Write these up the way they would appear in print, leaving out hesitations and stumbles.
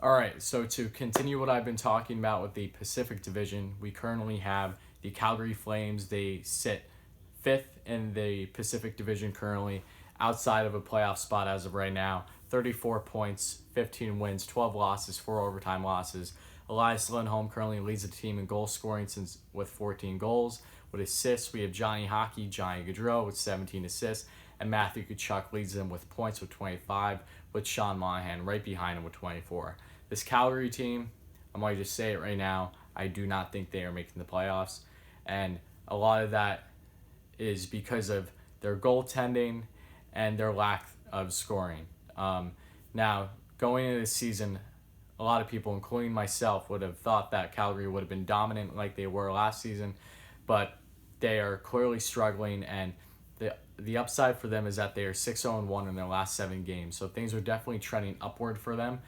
All right, so to continue what I've been talking about with the Pacific Division, we currently have the Calgary Flames. They sit fifth in the Pacific Division currently, outside of a playoff spot as of right now. 34 points, 15 wins, 12 losses, 4 overtime losses. Elias Lindholm currently leads the team in goal scoring with 14 goals. With assists, we have Johnny Gaudreau with 17 assists, and Matthew Tkachuk leads them with points with 25, with Sean Monahan right behind him with 24. This Calgary team, I might just say it right now, I do not think they are making the playoffs, and a lot of that is because of their goaltending and their lack of scoring. Now, going into the season, a lot of people, including myself, would have thought that Calgary would have been dominant like they were last season, but they are clearly struggling, and the upside for them is that they are 6-0-1 in their last 7 games, so things are definitely trending upward for them,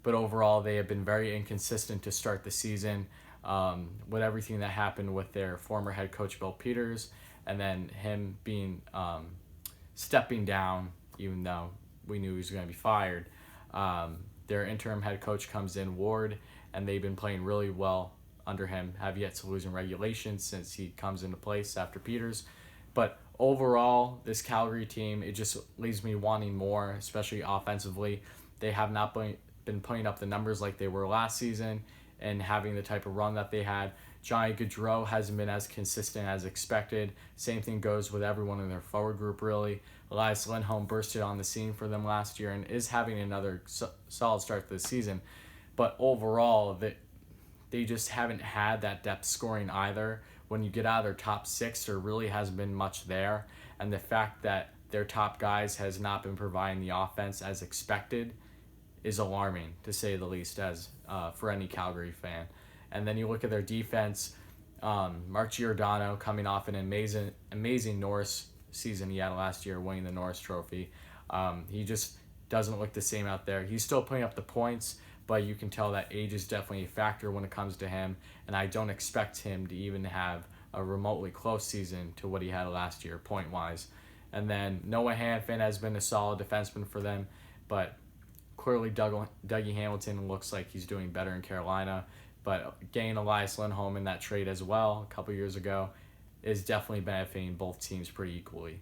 but overall they have been very inconsistent to start the season, with everything that happened with their former head coach Bill Peters, and then him being stepping down, even though we knew he was going to be fired. Their interim head coach comes in, Ward, and they've been playing really well under him, have yet to lose in regulation since he comes into place after Peters. But overall, this Calgary team, it just leaves me wanting more, especially offensively. They have not been putting up the numbers like they were last season and having the type of run that they had. Johnny Gaudreau hasn't been as consistent as expected. Same thing goes with everyone in their forward group, really. Elias Lindholm bursted on the scene for them last year and is having another solid start to the season. But overall, they just haven't had that depth scoring either. When you get out of their top 6, there really hasn't been much there. And the fact that their top guys has not been providing the offense as expected is alarming, to say the least, as for any Calgary fan. And then you look at their defense, Mark Giordano coming off an amazing Norris season he had last year, winning the Norris Trophy. He just doesn't look the same out there. He's still putting up the points, but you can tell that age is definitely a factor when it comes to him, and I don't expect him to even have a remotely close season to what he had last year, point-wise. And then Noah Hanifin has been a solid defenseman for them, but clearly Dougie Hamilton looks like he's doing better in Carolina. But getting Elias Lindholm in that trade as well a couple years ago is definitely benefiting both teams pretty equally.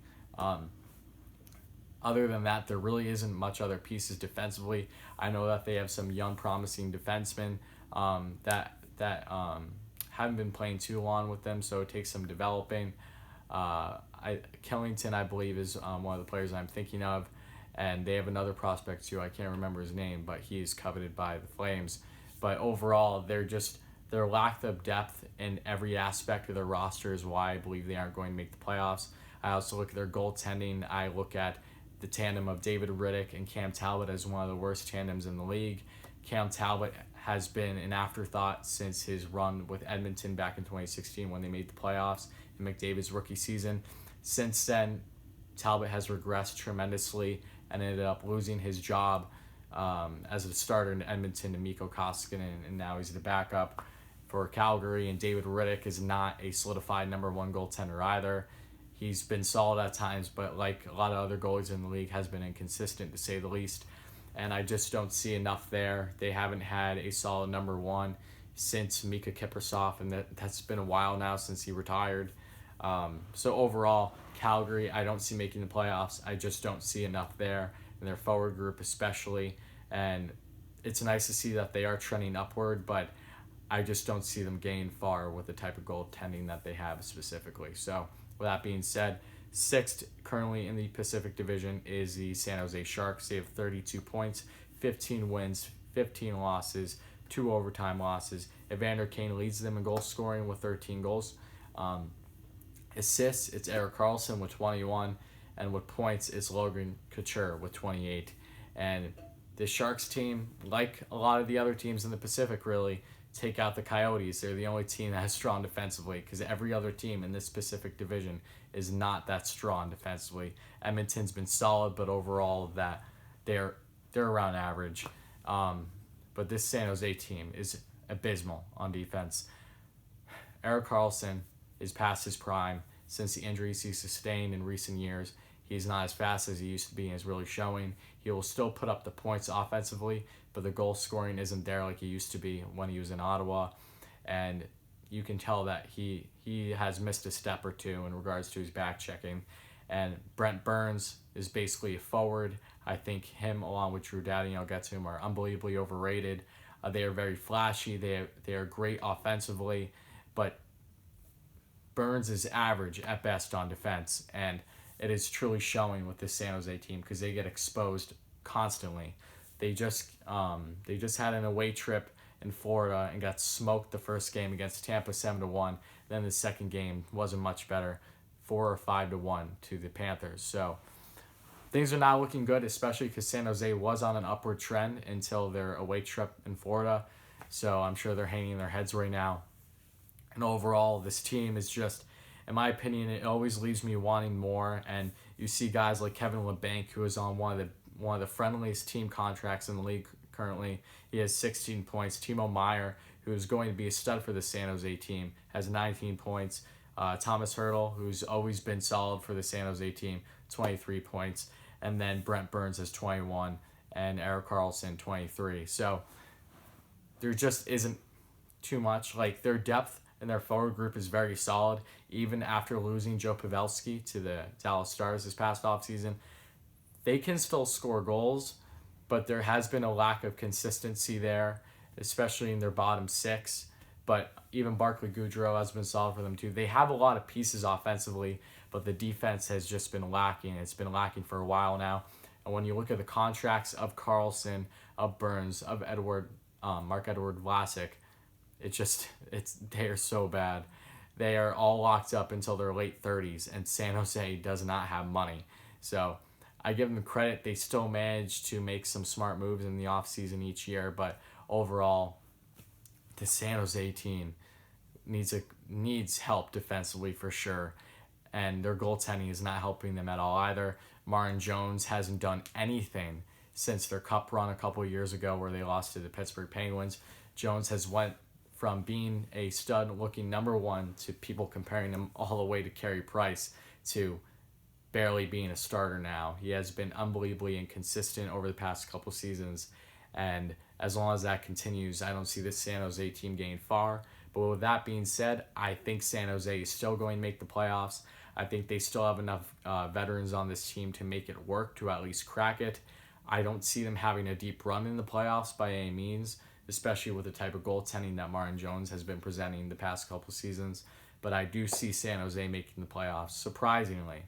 Other than that, there really isn't much other pieces defensively. I know that they have some young, promising defensemen that haven't been playing too long with them, so it takes some developing. Killington, I believe, is one of the players I'm thinking of, and they have another prospect too. I can't remember his name, but he's coveted by the Flames. But overall, their lack of depth in every aspect of their roster is why I believe they aren't going to make the playoffs. I also look at their goaltending. I look at the tandem of David Riddick and Cam Talbot as one of the worst tandems in the league. Cam Talbot has been an afterthought since his run with Edmonton back in 2016 when they made the playoffs in McDavid's rookie season. Since then, Talbot has regressed tremendously and ended up losing his job as a starter in Edmonton to Mikko Koskinen, and now he's the backup for Calgary. And David Riddick is not a solidified number 1 goaltender either. He's been solid at times, but like a lot of other goalies in the league, has been inconsistent to say the least. And I just don't see enough there. They haven't had a solid number 1 since Mika Kiprasov, and that's been a while now since he retired. So overall, Calgary, I don't see making the playoffs. I just don't see enough there in their forward group especially, and it's nice to see that they are trending upward, but I just don't see them getting far with the type of goaltending that they have specifically. So with that being said, 6th currently in the Pacific Division is the San Jose Sharks. They have 32 points, 15 wins, 15 losses, 2 overtime losses. Evander Kane leads them in goal scoring with 13 goals. Assists, it's Erik Karlsson with 21, and with points, it's Logan Couture with 28. And the Sharks team, like a lot of the other teams in the Pacific, really take out the Coyotes. They're the only team that is strong defensively, because every other team in this Pacific Division is not that strong defensively. Edmonton's been solid, but overall that they're around average. But this San Jose team is abysmal on defense. Erik Karlsson is past his prime since the injuries he sustained in recent years. He's not as fast as he used to be and is really showing. He will still put up the points offensively, but the goal scoring isn't there like it used to be when he was in Ottawa. And you can tell that he has missed a step or two in regards to his back checking. And Brent Burns is basically a forward. I think him, along with Drew Doughty, I'll get to him, are unbelievably overrated. They are very flashy. They are great offensively, but Burns is average at best on defense, and it is truly showing with this San Jose team because they get exposed constantly. They just had an away trip in Florida and got smoked the first game against Tampa 7-1. Then the second game wasn't much better, 4 or 5-1 to the Panthers. So things are not looking good, especially because San Jose was on an upward trend until their away trip in Florida. So I'm sure they're hanging their heads right now. And overall, this team is just, in my opinion, it always leaves me wanting more. And you see guys like Kevin LeBanc, who is on one of the friendliest team contracts in the league currently. He has 16 points. Timo Meyer, who is going to be a stud for the San Jose team, has 19 points. Thomas Hertl, who's always been solid for the San Jose team, 23 points. And then Brent Burns has 21, and Erik Karlsson 23. So there just isn't too much. Like, their depth in their forward group is very solid, even after losing Joe Pavelski to the Dallas Stars this past offseason. They can still score goals, but there has been a lack of consistency there, especially in their bottom six. But even Barclay Goodrow has been solid for them too. They have a lot of pieces offensively, but the defense has just been lacking. It's been lacking for a while now. And when you look at the contracts of Karlsson, of Burns, of Marc-Edouard Vlasic, they are so bad. They are all locked up until their late 30s, and San Jose does not have money. So I give them credit. They still manage to make some smart moves in the offseason each year, but overall, the San Jose team needs help defensively for sure, and their goaltending is not helping them at all either. Martin Jones hasn't done anything since their cup run a couple of years ago where they lost to the Pittsburgh Penguins. Jones has went from being a stud looking number one to people comparing him all the way to Carey Price to barely being a starter now. He has been unbelievably inconsistent over the past couple seasons, and as long as that continues, I don't see this San Jose team getting far. But with that being said, I think San Jose is still going to make the playoffs. I think they still have enough veterans on this team to make it work, to at least crack it. I don't see them having a deep run in the playoffs by any means, especially with the type of goaltending that Martin Jones has been presenting the past couple seasons. But I do see San Jose making the playoffs, surprisingly.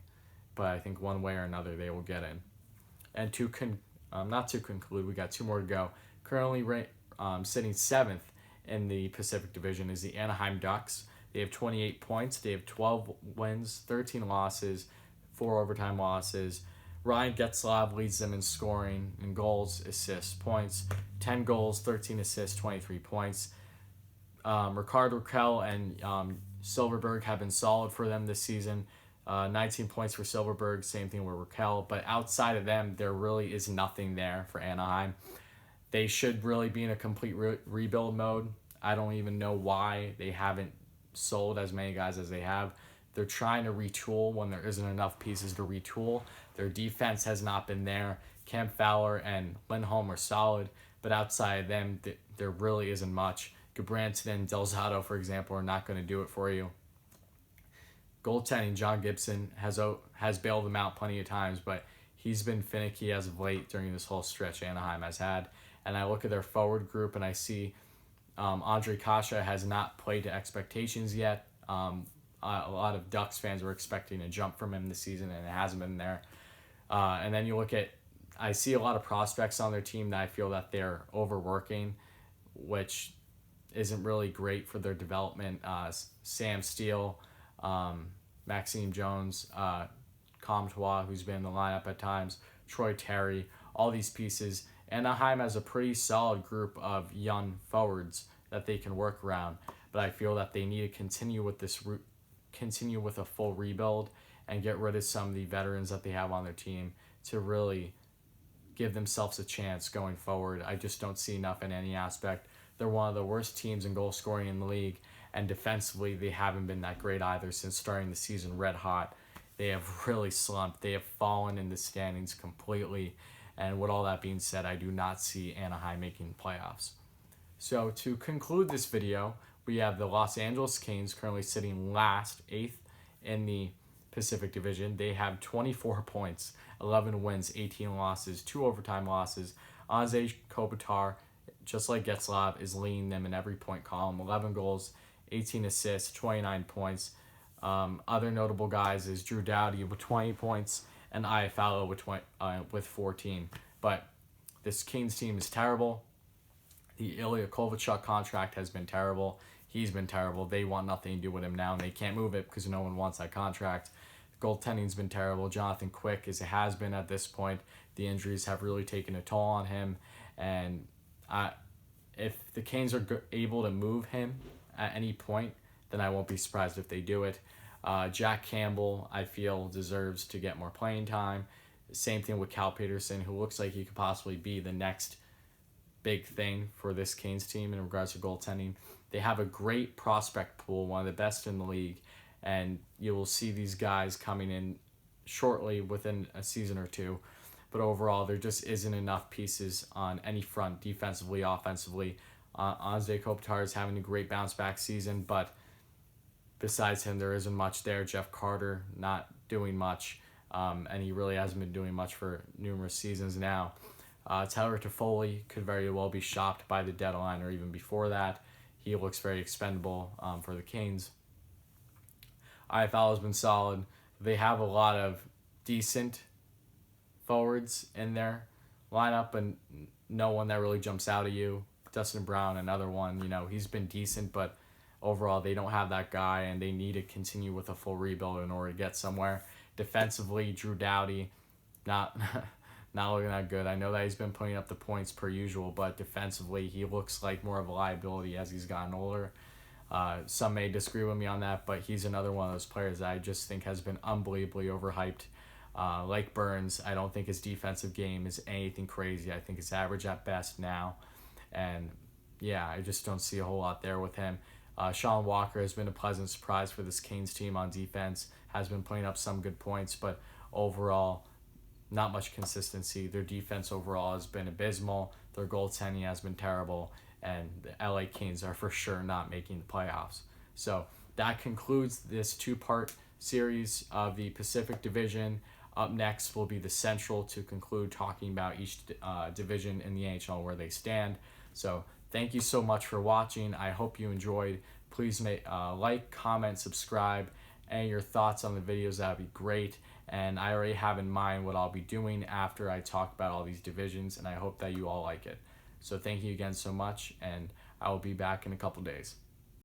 But I think one way or another they will get in. And not to conclude, we got two more to go. Currently sitting 7th in the Pacific Division is the Anaheim Ducks. They have 28 points. They have 12 wins, 13 losses, 4 overtime losses. Ryan Getzlaf leads them in scoring, in goals, assists, points. 10 goals, 13 assists, 23 points. Rickard Rakell and Silverberg have been solid for them this season. 19 points for Silverberg, same thing with Rakell. But outside of them, there really is nothing there for Anaheim. They should really be in a complete rebuild mode. I don't even know why they haven't sold as many guys as they have. They're trying to retool when there isn't enough pieces to retool. Their defense has not been there. Cam Fowler and Lindholm are solid, but outside of them, there really isn't much. Gabranson and Delzato, for example, are not going to do it for you. Goaltending, John Gibson has bailed them out plenty of times, but he's been finicky as of late during this whole stretch Anaheim has had. And I look at their forward group and I see Andre Kasha has not played to expectations yet. A lot of Ducks fans were expecting a jump from him this season, and it hasn't been there. And then I see a lot of prospects on their team that I feel that they're overworking, which isn't really great for their development. Sam Steele, Maxime Jones, Comtois, who's been in the lineup at times, Troy Terry, all these pieces. Anaheim has a pretty solid group of young forwards that they can work around, but I feel that they need to continue with a full rebuild and get rid of some of the veterans that they have on their team to really give themselves a chance going forward. I just don't see enough in any aspect. They're one of the worst teams in goal scoring in the league, and defensively they haven't been that great either since starting the season red hot. They have really slumped. They have fallen in the standings completely, And with all that being said, I do not see Anaheim making playoffs. So to conclude this video, we have the Los Angeles Kings currently sitting last, 8th in the Pacific Division. They have 24 points, 11 wins, 18 losses, 2 overtime losses. Anze Kopitar, just like Getzlaf, is leading them in every point column. 11 goals, 18 assists, 29 points. Other notable guys is Drew Doughty with 20 points and Iafallo with 14. But this Kings team is terrible. The Ilya Kovalchuk contract has been terrible. He's been terrible. They want nothing to do with him now, and they can't move it because no one wants that contract. Goaltending's been terrible. Jonathan Quick is a has-been at this point. The injuries have really taken a toll on him, and if the Canes are able to move him at any point, then I won't be surprised if they do it. Jack Campbell, I feel, deserves to get more playing time. Same thing with Cal Peterson, who looks like he could possibly be the next big thing for this Canes team in regards to goaltending. They have a great prospect pool, one of the best in the league, and you will see these guys coming in shortly within a season or two. But overall, there just isn't enough pieces on any front, defensively, offensively. Anze Kopitar is having a great bounce-back season, but besides him, there isn't much there. Jeff Carter not doing much, and he really hasn't been doing much for numerous seasons now. Tyler Toffoli could very well be shopped by the deadline or even before that. He looks very expendable for the Canes. IFL has been solid. They have a lot of decent forwards in their lineup, and no one that really jumps out at you. Dustin Brown, another one, he's been decent, but overall they don't have that guy, and they need to continue with a full rebuild in order to get somewhere. Defensively, Drew Doughty, not looking that good. I know that he's been putting up the points per usual, but defensively he looks like more of a liability as he's gotten older. Some may disagree with me on that, but he's another one of those players that I just think has been unbelievably overhyped. Like Burns, I don't think his defensive game is anything crazy. I think it's average at best now. And yeah, I just don't see a whole lot there with him. Sean Walker has been a pleasant surprise for this Canes team on defense, has been putting up some good points, but overall, not much consistency. Their defense overall has been abysmal. Their goaltending has been terrible, and the LA Kings are for sure not making the playoffs. So that concludes this two-part series of the Pacific Division. Up next will be the Central to conclude talking about each division in the NHL where they stand. So thank you so much for watching. I hope you enjoyed. Please like, comment, subscribe, and your thoughts on the videos. That would be great. And I already have in mind what I'll be doing after I talk about all these divisions, and I hope that you all like it. So thank you again so much, and I will be back in a couple days.